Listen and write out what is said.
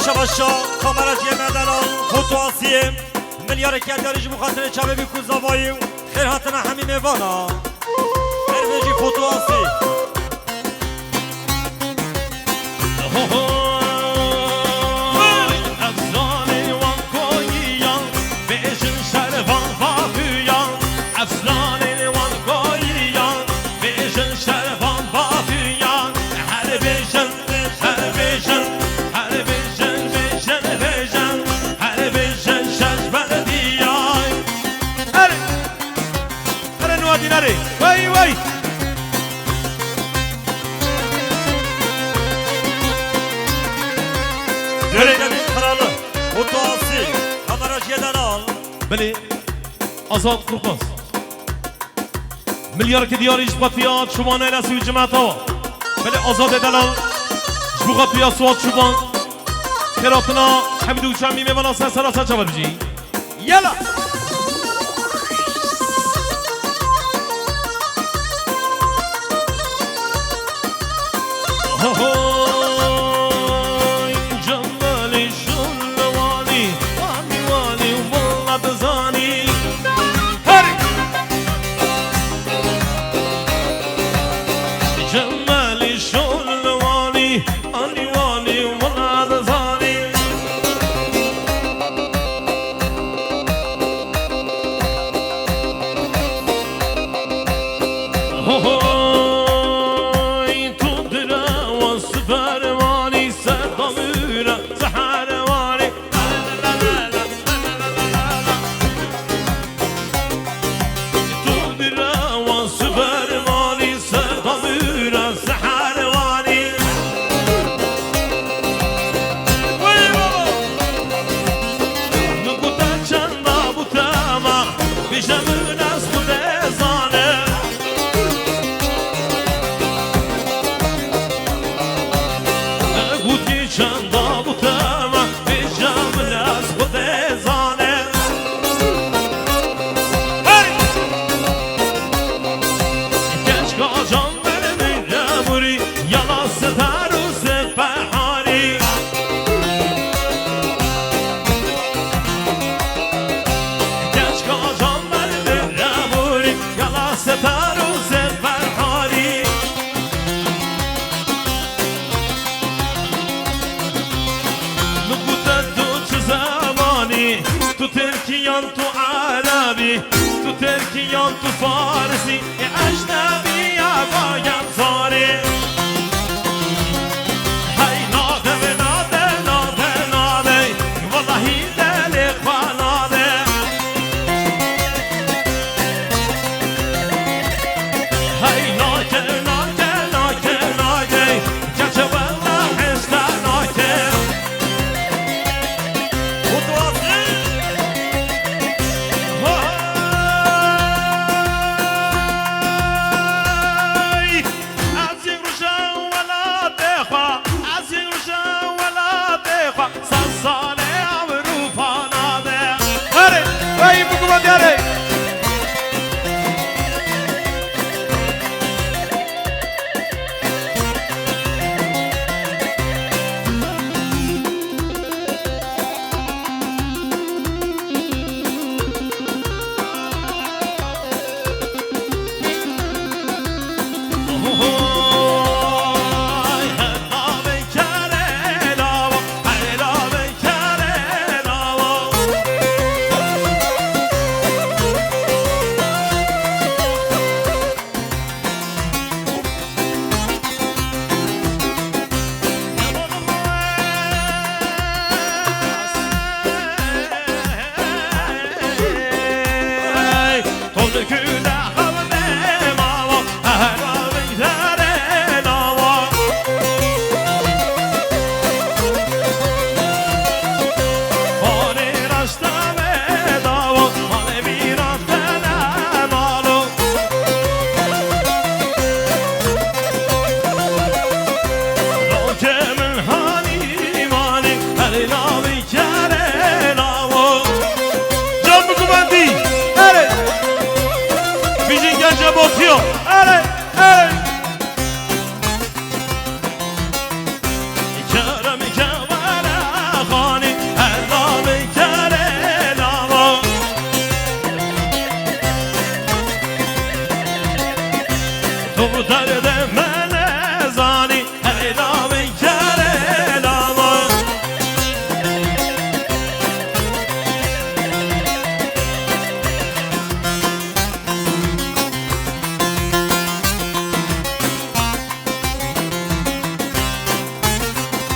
شباشا کامرش یه مدلان خطواسیه ملیار کداریش بخاطر چاوه بی کوزاوایی خیر هاتنا همین میوانا خیر بجی خطواسی وای وای Dönemin kralı Kutuası Kameraç Yedenal بله آزاد قرباز ملیار که دیاری جبغت فيات شبان الاسي وجماعت ها بله آزاد دلال جبغت فيات سواد شبان خیراتنا حمدو چمی میوانا سراسر چوار بجی یلا جمالی شلوانی وانی وانی والله بزانی هری جمالی شلوانی وانی وانی والله بزانی تو عربی تو ترکیان تو فارسی اجنبی یا باید زاری هی ناده و ناده ناده ناده واللهی دل خاناده هی ناکه ناکه ناکه ناکه گرچه والله حسته ناکه نامی کره نامو جان بگو بندی اره بیشین گنجه باتیو اره کرم کمره خانی نامی کره نامو تو درد من زانی